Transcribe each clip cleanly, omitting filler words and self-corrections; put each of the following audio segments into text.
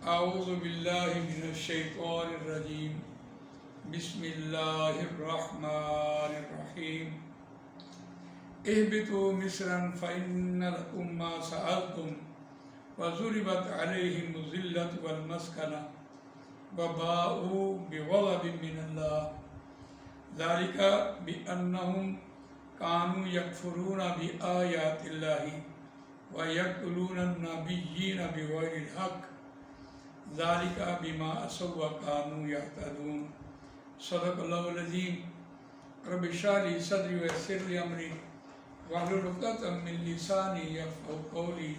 اعوذ باللہ من الشیطان الرجیم بسم اللہ الرحمن الرحیم اہبطوا مصرا فإن لكم ما سألتم وضربت عليهم الذلة والمسكنة وباءوا بغضب من الله ذلك بأنهم كانوا يكفرون بآيات الله ويقتلون النبيين بغير الحق ذالک بما عصوا وکانوا یعتدون صدق اللہ العظیم رب اشرح لی صدری ویسر لی امری واحلل عقدۃ من لسانی یفقهوا قولی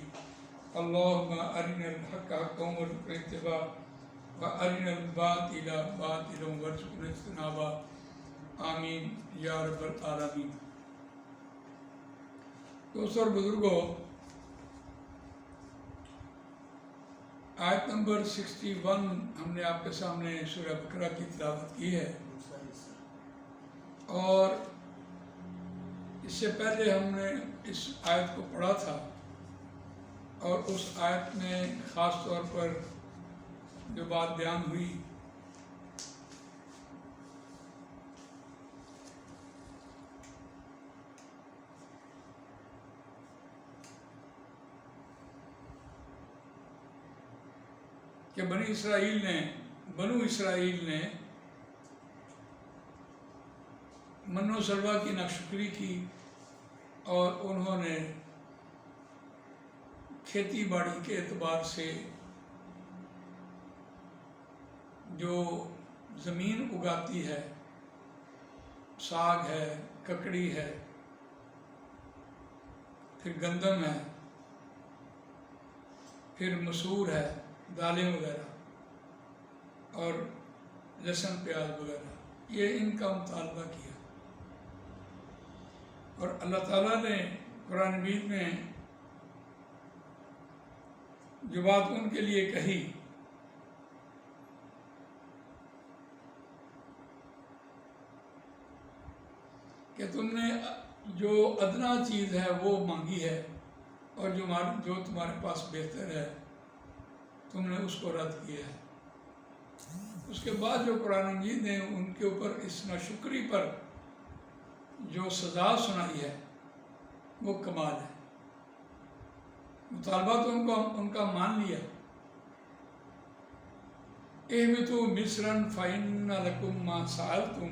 اللہم ارنا الحق حقا وارزقنا اتباعہ وارنا الباطل باطلا وارزقنا اجتنابہ آمین یا رب العالمین۔ دوستوں اور بزرگوں، آیت نمبر 61 ہم نے آپ کے سامنے سورہ بقرہ کی تلاوت کی ہے، اور اس سے پہلے ہم نے اس آیت کو پڑھا تھا، اور اس آیت میں خاص طور پر جو بات بیان ہوئی کہ بنو اسرائیل نے من و سلوہ کی ناشکری کی، اور انہوں نے کھیتی باڑی کے اعتبار سے جو زمین اگاتی ہے، ساگ ہے، ککڑی ہے، پھر گندم ہے، پھر مسور ہے، دالیں وغیرہ، اور لہسن پیاز وغیرہ، یہ ان کا مطالبہ کیا، اور اللہ تعالیٰ نے قرآن مجید میں جو بات ان کے لیے کہی کہ تم نے جو ادنا چیز ہے وہ مانگی ہے، اور جو تمہارے پاس بہتر ہے تم نے اس کو رد کیا ہے۔ اس کے بعد جو قرآن مجید نے ان کے اوپر اس ناشکری پر جو سزا سنائی ہے وہ کمال ہے۔ مطالبہ تو ان کا مان لیا، اہبطوا مصرا فإن لكم ما سألتم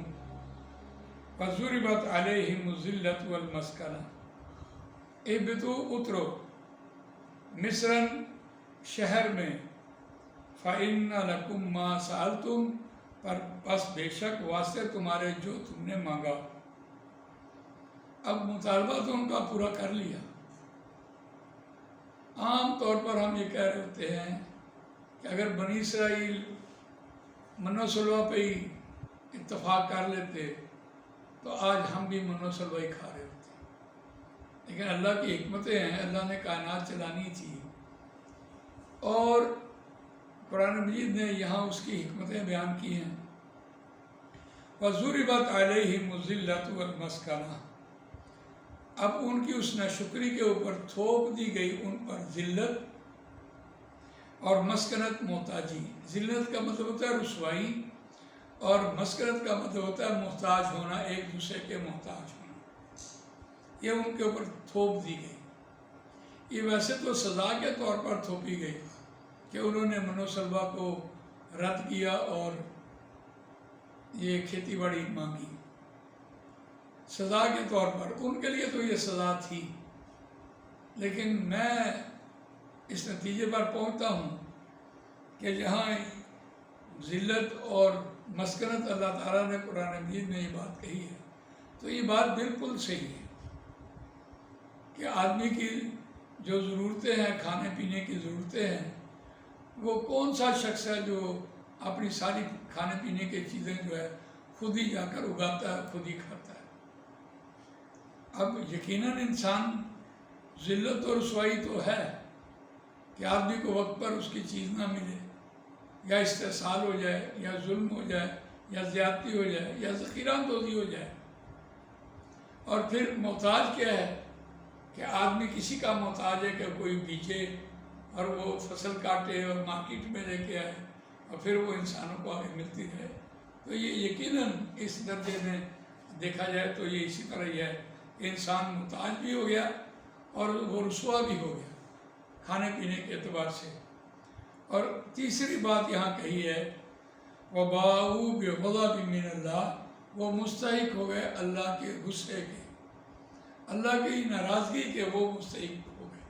وضربت عليهم الذلة والمسكنة۔ اہبطوا اترو، مصرا شہر میں، فَإِنَّ لَكُمْ مَا سَأَلْتُمْ پر پس بے شک واسطے تمہارے جو تم نے مانگا۔ اب مطالبہ تو ان کا پورا کر لیا۔ عام طور پر ہم یہ کہہ رہے ہوتے ہیں کہ اگر بنی اسرائیل من و سلوہ پہ ہی اتفاق کر لیتے تو آج ہم بھی من و سلوہ ہی کھا رہے ہوتے، لیکن اللہ کی حکمتیں ہیں، اللہ نے کائنات چلانی تھی، اور قرآن مجید نے یہاں اس کی حکمتیں بیان کی ہیں۔ وَضُرِبَتْ عَلَيْهِمُ الذِّلَّةُ وَالْمَسْكَنَةُ، اب ان کی اس ناشکری کے اوپر تھوپ دی گئی ان پر ذلت اور مسکنت، محتاجی۔ ذلت کا مطلب ہوتا ہے رسوائی، اور مسکنت کا مطلب ہوتا ہے محتاج ہونا، ایک دوسرے کے محتاج ہونا۔ یہ ان کے اوپر تھوپ دی گئی۔ یہ ویسے تو سزا کے طور پر تھوپی گئی کہ انہوں نے من و سلوہ کو رد کیا اور یہ کھیتی باڑی مانگی، سزا کے طور پر ان کے لیے تو یہ سزا تھی۔ لیکن میں اس نتیجے پر پہنچتا ہوں کہ جہاں ذلت اور مسکنت اللہ تعالیٰ نے قرآن مجید میں یہ بات کہی ہے تو یہ بات بالکل صحیح ہے کہ آدمی کی جو ضرورتیں ہیں، کھانے پینے کی ضرورتیں ہیں، وہ کون سا شخص ہے جو اپنی ساری کھانے پینے کی چیزیں جو ہے خود ہی جا کر اگاتا ہے، خود ہی کھاتا ہے۔ اب یقیناً انسان ذلت اور رسوائی تو ہے کہ آدمی کو وقت پر اس کی چیز نہ ملے، یا استحصال ہو جائے، یا ظلم ہو جائے، یا زیادتی ہو جائے، یا ذخیرہ اندوزی ہو جائے۔ اور پھر محتاج کیا ہے کہ آدمی کسی کا محتاج ہے کہ کوئی بیچے اور وہ فصل کاٹے اور مارکیٹ میں لے کے آئے اور پھر وہ انسانوں کو آگے ملتی رہے. تو یہ یقیناً اس درجے میں دیکھا جائے تو یہ اسی طرح ہی ہے کہ انسان محتاج بھی ہو گیا اور وہ رسوا بھی ہو گیا کھانے پینے کے اعتبار سے. اور تیسری بات یہاں کہی ہے وَبَاءُوا بِغَضَبٍ مِّنَ اللَّهِ، وہ مستحق ہو گئے اللہ کے غصے کے، اللہ کی ناراضگی کے وہ مستحق ہو گئے.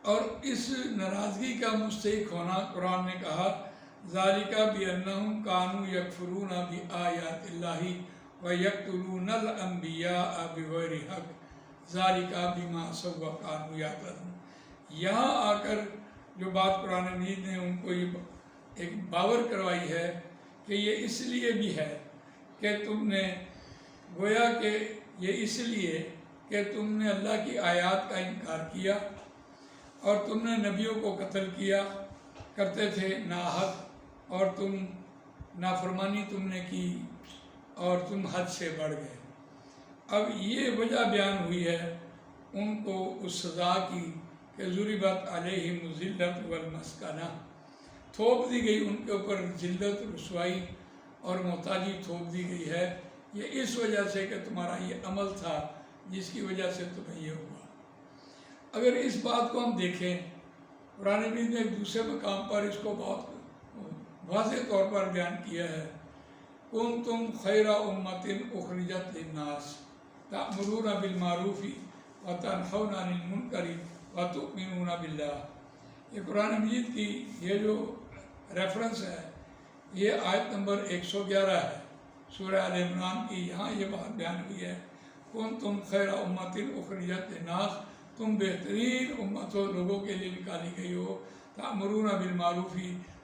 اور اس ناراضگی کا مستحق ہونا قرآن نے کہا ذَلِكَ بِأَنَّهُمْ كَانُوا يَكْفُرُونَ بِآيَاتِ اللَّهِ وَيَقْتُلُونَ الْأَنبِيَاءَ بِغَيْرِ حَقٍّ ذَلِكَ بِمَا عَصَوْا وَكَانُوا يَعْتَدُونَ. یہاں آ کر جو بات قرآن مجید نے ان کو یہ ایک باور کروائی ہے کہ یہ اس لیے بھی ہے کہ تم نے گویا کہ یہ اس لیے کہ تم نے اللہ کی آیات کا انکار کیا اور تم نے نبیوں کو قتل کیا کرتے تھے ناحق، اور تم نافرمانی تم نے کی اور تم حد سے بڑھ گئے. اب یہ وجہ بیان ہوئی ہے ان کو اس سزا کی کہ ضربت علیہم الذلۃ والمسکنہ، تھوپ دی گئی ان کے اوپر ذلت، رسوائی اور محتاجی تھوپ دی گئی ہے. یہ اس وجہ سے کہ تمہارا یہ عمل تھا جس کی وجہ سے تمہیں یہ ہوا. اگر اس بات کو ہم دیکھیں قرآن مجید نے ایک دوسرے مقام پر اس کو بہت واضح طور پر بیان کیا ہے کنتم خیر امۃ اخرجت للناس تأمرون بالمعروف وتنہون عن المنکر وتؤمنون باللہ. یہ قرآن مجید کی یہ جو ریفرنس ہے یہ آیت نمبر 111 ہے سورہ آل عمران کی. یہاں یہ بات بیان ہوئی ہے کنتم خیر امۃ اخرجت للناس، تم بہترین امت ہو، لوگوں کے لیے نکالی گئی ہو. تأمرون بالمعروف،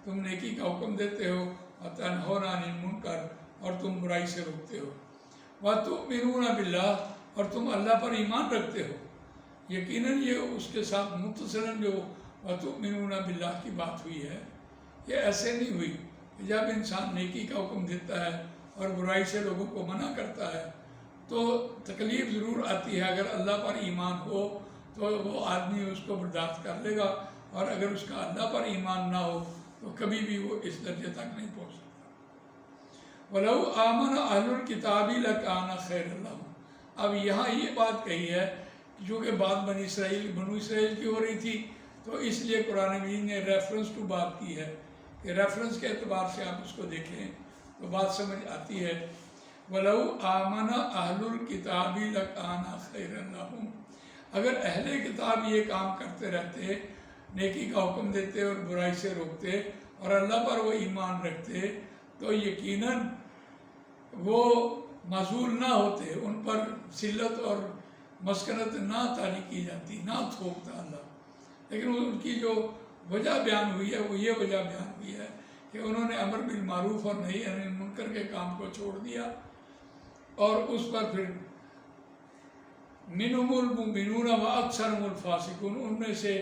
تم نیکی کا حکم دیتے ہو، وتنہون عن المنکر، اور تم برائی سے روکتے ہو، وتؤمنون باللہ، اور تم اللہ پر ایمان رکھتے ہو. یقیناً یہ اس کے ساتھ متصلاً جو وتؤمنون باللہ کی بات ہوئی ہے یہ ایسے نہیں ہوئی کہ جب انسان نیکی کا حکم دیتا ہے اور برائی سے لوگوں کو منع کرتا ہے تو تکلیف ضرور آتی ہے. اگر اللہ پر ایمان ہو تو وہ آدمی اس کو برداشت کر لے گا، اور اگر اس کا اللہ پر ایمان نہ ہو تو کبھی بھی وہ اس درجے تک نہیں پہنچ سکتا. وَلَوْ آمَنَ أَهْلُ الْكِتَابِ لَكَانَ خَيْرًا لَهُمْ. اب یہاں یہ بات کہی ہے جو کہ بات بنو اسرائیل کی ہو رہی تھی، تو اس لیے قرآن مجید نے ریفرنس ٹو بات کی ہے کہ ریفرنس کے اعتبار سے آپ اس کو دیکھیں تو بات سمجھ آتی ہے. وَلَوْ آمَنَ أَهْلُ الْكِتَابِ لَكَانَ خَيْرًا لَهُمْ. اگر اہل کتاب یہ کام کرتے رہتے، نیکی کا حکم دیتے اور برائی سے روکتے اور اللہ پر وہ ایمان رکھتے، تو یقیناً وہ معزول نہ ہوتے، ان پر ذلت اور مسکنت نہ طاری کی جاتی، نہ تھوپتا اللہ. لیکن ان کی جو وجہ بیان ہوئی ہے وہ یہ وجہ بیان ہوئی ہے کہ انہوں نے امر بالمعروف اور نہی عن المنکر کے کام کو چھوڑ دیا، اور اس پر پھر منہم المؤمنون واکثرهم الفاسقون، ان میں سے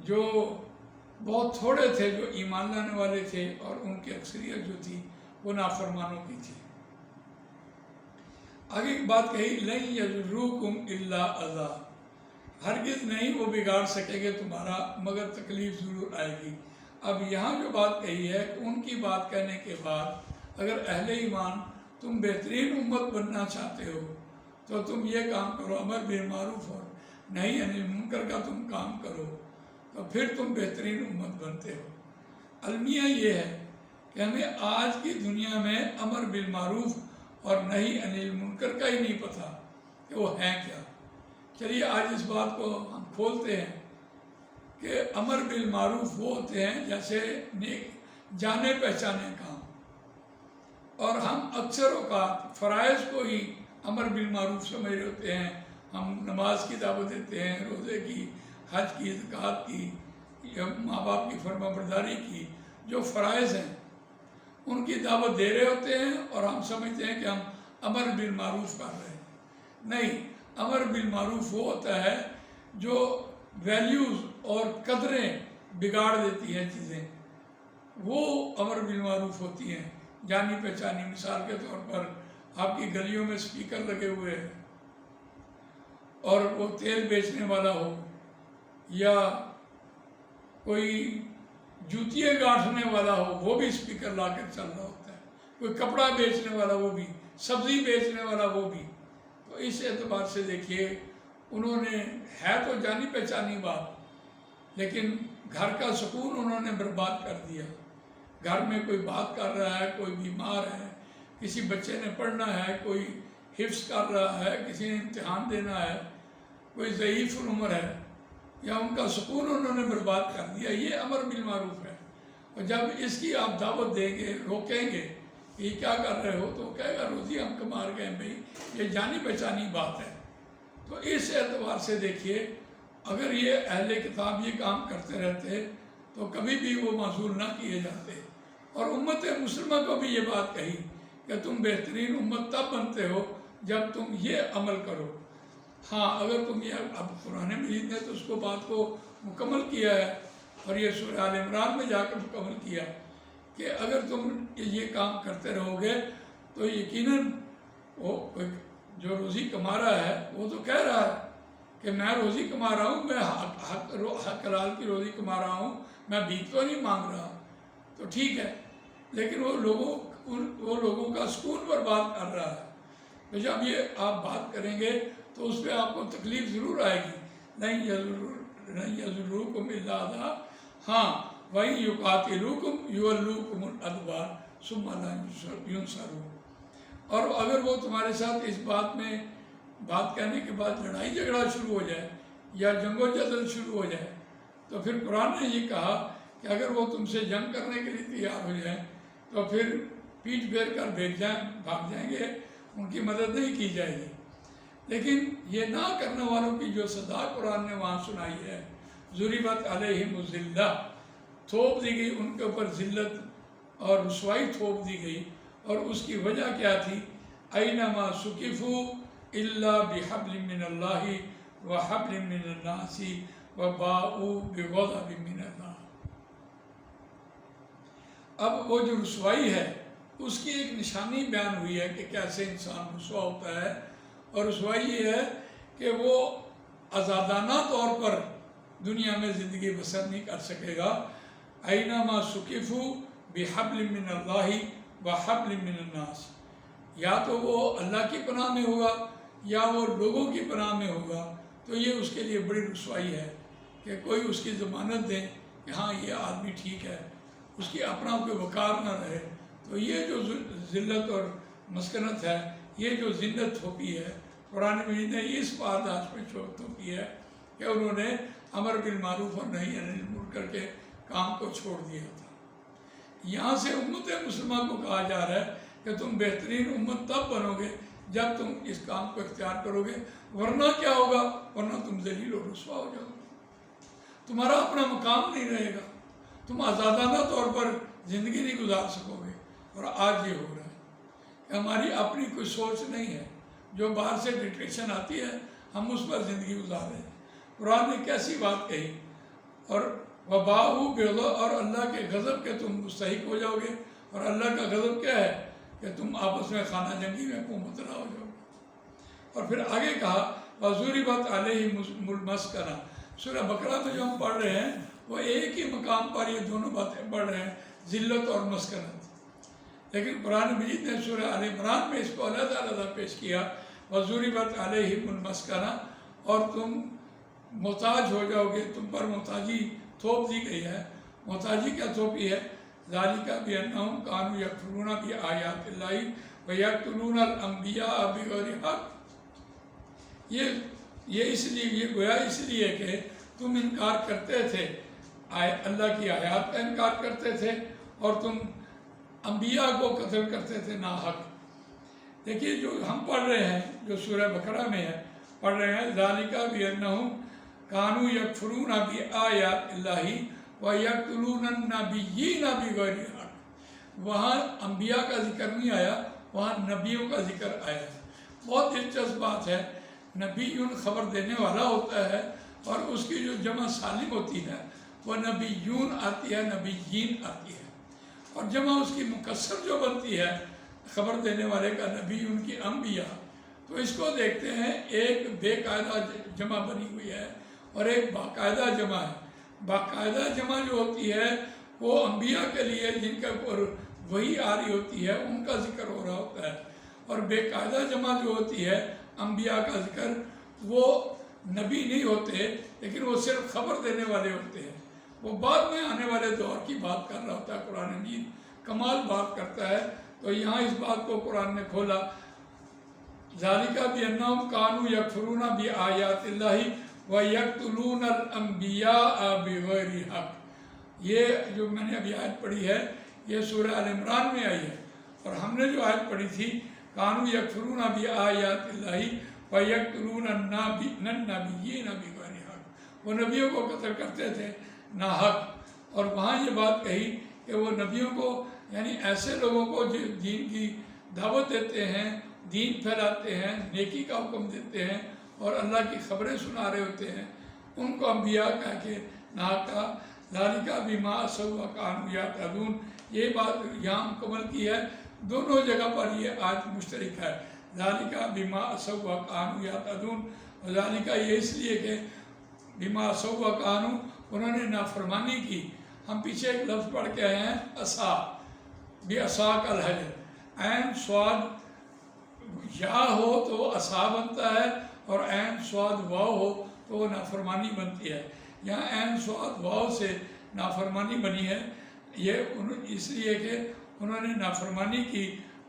جو بہت تھوڑے تھے جو ایمان لانے والے تھے اور ان کی اکثریت جو تھی وہ نافرمانوں کی تھی. آگے ایک بات کہی لن یضروکم الا اذی، ہرگز نہیں وہ بگاڑ سکے گے تمہارا مگر تکلیف ضرور آئے گی. اب یہاں جو بات کہی ہے کہ ان کی بات کہنے کے بعد اگر اہل ایمان تم بہترین امت بننا چاہتے ہو تو تم یہ کام کرو، امر بالمعروف اور نہی عن المنکر کا تم کام کرو، تو پھر تم بہترین امت بنتے ہو. المیہ یہ ہے کہ ہمیں آج کی دنیا میں امر بالمعروف اور نہی عن المنکر کا ہی نہیں پتہ کہ وہ ہیں کیا. چلیے آج اس بات کو ہم کھولتے ہیں کہ امر بالمعروف وہ ہوتے ہیں جیسے جانے پہچانے کام، اور ہم اکثر اوقات فرائض کو ہی امر بالمعروف سمجھ رہے ہوتے ہیں. ہم نماز کی دعوت دیتے ہیں، روزے کی، حج کی، زکوٰۃ کی، یا ماں باپ کی فرما برداری کی، جو فرائض ہیں ان کی دعوت دے رہے ہوتے ہیں، اور ہم سمجھتے ہیں کہ ہم امر بالمعروف کر رہے ہیں. نہیں، امر بالمعروف وہ ہوتا ہے جو ویلیوز اور قدریں بگاڑ دیتی ہیں چیزیں، وہ امر بالمعروف ہوتی ہیں. جانی پہچانی، مثال کے طور پر آپ کی گلیوں میں سپیکر لگے ہوئے ہیں اور وہ تیل بیچنے والا ہو یا کوئی جوتیاں گانٹھنے والا ہو وہ بھی اسپیکر لا کر چل رہا ہوتا ہے، کوئی کپڑا بیچنے والا وہ بھی، سبزی بیچنے والا وہ بھی۔ تو اس اعتبار سے دیکھیے انہوں نے ہے تو جانی پہچانی بات، لیکن گھر کا سکون انہوں نے برباد کر دیا۔ گھر میں کوئی بات کر رہا ہے، کوئی بیمار ہے، کسی بچے نے پڑھنا ہے، کوئی حفظ کر رہا ہے، کسی نے امتحان دینا ہے، کوئی ضعیف العمر ہے، یا ان کا سکون انہوں نے برباد کر دیا۔ یہ امر بالمعروف ہے، اور جب اس کی آپ دعوت دیں گے، روکیں گے کہ یہ کیا کر رہے ہو، تو وہ کہے گا روزی ہم کما گئے ہیں بھائی، یہ جانی پہچانی بات ہے۔ تو اس اعتبار سے دیکھیے اگر یہ اہل کتاب یہ کام کرتے رہتے تو کبھی بھی وہ معذور نہ کیے جاتے، اور امت مسلمہ کو بھی یہ بات کہی کہ تم بہترین امت تب بنتے ہو جب تم یہ عمل کرو۔ ہاں اگر تم یہ، اب قرآن مجید نے تو اس کو بات کو مکمل کیا ہے، اور یہ سورہ آل عمران میں جا کر مکمل کیا کہ اگر تم یہ کام کرتے رہو گے تو یقیناً وہ جو روزی کما رہا ہے وہ تو کہہ رہا ہے کہ میں روزی کما رہا ہوں، میں حق حلال کی روزی کما رہا ہوں، میں بھیک تو نہیں مانگ رہا، تو ٹھیک ہے، لیکن وہ لوگوں کا سکون برباد کر رہا ہے۔ تو جب یہ آپ بات کریں گے تو اس پہ آپ کو تکلیف ضرور آئے گی۔ نہیں یضروکم الا اذی، ہاں وَإِن یُقَاتِلُوکُمْ یُوَلُّوکُمُ الْأَدْبَارَ ثُمَّ لَا يُنصَرُونَ، اور اگر وہ تمہارے ساتھ اس بات میں بات کہنے کے بعد لڑائی جھگڑا شروع ہو جائے یا جنگ و جدل شروع ہو جائے، تو پھر قرآن نے یہ کہا کہ اگر وہ تم سے جنگ کرنے کے لیے تیار ہو جائیں تو پھر پیٹھ پھیر کر بھاگ جائیں گے، ان کی مدد نہیں کی جائے گی۔ لیکن یہ نہ کرنے والوں کی جو سزا قرآن نے وہاں سنائی ہے، ضُرِبَتْ عَلَيْهِمُ الذِّلَّةُ، تھوپ دی گئی ان کے اوپر ذلت اور رسوائی تھوپ دی گئی، اور اس کی وجہ کیا تھی؟ اَيْنَمَا سُقِفُوا إِلَّا بِحَبْلٍ مِّنَ اللَّهِ وَحَبْلٍ مِّنَ النَّاسِ وَبَاءُوا بِغَضَبٍ مِّنَ اللَّهِ۔ اب وہ جو رسوائی ہے اس کی ایک نشانی بیان ہوئی ہے کہ کیسے انسان رسوا ہوتا ہے، اور رسوائی یہ ہے کہ وہ آزادانہ طور پر دنیا میں زندگی بسر نہیں کر سکے گا۔ اَيْنَمَا سُقِفُوا بِحَبْلٍ مِّنَ اللَّهِ وَحَبْلٍ مِّنَ النَّاسِ، یا تو وہ اللہ کی پناہ میں ہوگا یا وہ لوگوں کی پناہ میں ہوگا، تو یہ اس کے لیے بڑی رسوائی ہے کہ کوئی اس کی ضمانت دے کہ ہاں یہ آدمی ٹھیک ہے، اس کی اپنا کوئی وقار نہ رہے۔ تو یہ جو ذلت اور مسکنت ہے، یہ جو ذلت تھوپی ہے، قرآن مجید نے اس پاداش پہ تھوپی ہے کہ انہوں نے امر بالمعروف اور نہی عن المنکر کے کام کو چھوڑ دیا تھا۔ یہاں سے امت مسلمہ کو کہا جا رہا ہے کہ تم بہترین امت تب بنو گے جب تم اس کام کو اختیار کرو گے، ورنہ کیا ہوگا؟ ورنہ تم ذلیل و رسوا ہو جاؤ گے، تمہارا اپنا مقام نہیں رہے گا، تم آزادانہ طور پر زندگی نہیں گزار سکو گے۔ اور آج یہ ہو رہا ہے کہ ہماری اپنی کوئی سوچ نہیں ہے، جو باہر سے ڈکٹیشن آتی ہے ہم اس پر زندگی گزار رہے ہیں۔ قرآن نے کیسی بات کہی، اور وَبَاءُوا بِغَضَبٍ، اور اللہ کے غضب کے تم مستحق ہو جاؤ گے، اور اللہ کا غضب کیا ہے کہ تم آپس میں خانہ جنگی میں مبتلا ہو جاؤ گے۔ اور پھر آگے کہا وَضُرِبَتْ عَلَيْهِمُ الْمَسْكَنَةُ، سورہ بقرہ میں جو ہم پڑھ رہے ہیں وہ ایک ہی مقام پر یہ دونوں باتیں پڑھ رہے ہیں، ذلت اور مسکنت، لیکن قرآن مجید نے سورہ آل عمران میں اس کو علیحدہ علیحدہ پیش کیا، وَضُرِبَتْ عَلَيْهِمُ الْمَسْكَنَةُ، اور تم محتاج ہو جاؤ گے، تم پر محتاجی تھوپ دی گئی ہے۔ محتاجی کیا تھوپی ہے؟ ذَلِكَ بِأَنَّهُمْ كَانُوا يَكْفُرُونَ بِآيَاتِ اللَّهِ وَيَقْتُلُونَ الْأَنْبِيَاءَ بِغَيْرِ حَقٍّ، یہ اس لیے، یہ گویا اس لیے کہ تم انکار کرتے تھے، اللہ کی آیات کا انکار کرتے تھے، اور تم انبیاء کو قتل کرتے تھے ناحق۔ دیکھیے جو ہم پڑھ رہے ہیں، جو سورہ بقرہ میں ہے، پڑھ رہے ہیں ذَلِكَ بِأَنَّهُمْ كَانُوا يَكْفُرُونَ بِآيَاتِ اللَّهِ وَيَقْتُلُونَ النَّبِيِّينَ بِغَيْرِ حَقٍّ، وہاں انبیاء کا ذکر نہیں آیا، وہاں نبیوں کا ذکر آیا ہے۔ بہت دلچسپ بات ہے، نبیون خبر دینے والا ہوتا ہے، اور اس کی جو جمع سالم ہوتی ہے وہ نبیون آتی ہے، نبیین آتی ہے، اور جمع اس کی مکسر جو بنتی ہے خبر دینے والے کا، نبی ان کی انبیاء، تو اس کو دیکھتے ہیں، ایک بے قاعدہ جمع بنی ہوئی ہے اور ایک باقاعدہ جمع ہے۔ باقاعدہ جمع جو ہوتی ہے وہ انبیاء کے لیے جن کے اوپر وحی آ رہی ہوتی ہے ان کا ذکر ہو رہا ہوتا ہے، اور بے قاعدہ جمع جو ہوتی ہے انبیاء کا ذکر، وہ نبی نہیں ہوتے لیکن وہ صرف خبر دینے والے ہوتے ہیں، وہ بعد میں آنے والے دور کی بات کر رہا ہوتا ہے۔ قرآن مجید کمال بات کرتا ہے، تو یہاں اس بات کو قرآن نے کھولا، ذالک بأنہم کانوا یکفرون بآیات اللہ ویقتلون الانبیاء بغیر حق۔ یہ جو میں نے ابھی آیت پڑھی ہے یہ سورہ آل عمران میں آئی ہے، اور ہم نے جو آیت پڑھی تھی کانوا یکفرون بآیات اللہ ویقتلون النبیین بغیر حق، وہ نبیوں کو قتل کرتے تھے ناحق، اور وہاں یہ بات کہی کہ وہ نبیوں کو یعنی ایسے لوگوں کو جو دین کی دعوت دیتے ہیں، دین پھیلاتے ہیں، نیکی کا حکم دیتے ہیں اور اللہ کی خبریں سنا رہے ہوتے ہیں، ان کو انبیاء کہہ کے ناحق کہا۔ ذالک بما عصوا وکانوا یعتدون، یہ بات یہاں مکمل کی ہے، دونوں جگہ پر یہ آیت مشترک ہے، ذالک بما عصوا وکانوا یعتدون، اور ذالک یہ اس لیے کہ بما عصوا وکانوا، انہوں نے نافرمانی کی۔ ہم پیچھے ایک لفظ پڑھ کے آئے ہیں عصا، بعصاک الحجر، عین صاد یا ہو تو عصا بنتا ہے، اور عین صاد واو ہو تو وہ نافرمانی بنتی ہے۔ یہاں عین صاد واو سے نافرمانی بنی ہے، یہ اس لیے کہ انہوں نے نافرمانی کی،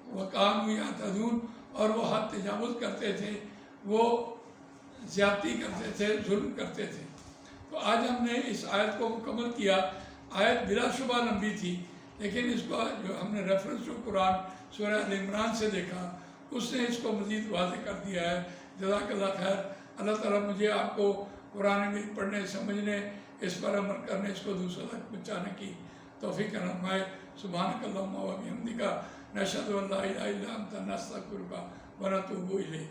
وَكَانُوا يَعْتَدُونَ، اور وہ حد تجاوز کرتے تھے، وہ زیادتی کرتے تھے، ظلم کرتے تھے۔ تو آج ہم نے اس آیت کو مکمل کیا۔ آیت بلا شبہ لمبی تھی، لیکن اس کا جو ہم نے ریفرنس جو قرآن سورہ آل عمران سے دیکھا اس نے اس کو مزید واضح کر دیا ہے۔ جزاک اللہ خیر۔ اللہ تعالیٰ مجھے آپ کو قرآن مجید پڑھنے، سمجھنے، اس پر عمل کرنے، اس کو دوسروں تک پہنچانے کی توفیق فرمائے۔ سبحانک اللہم و بحمدک، نشہد ان لا الہ الا انت، نستغفرک و نتوب الیک۔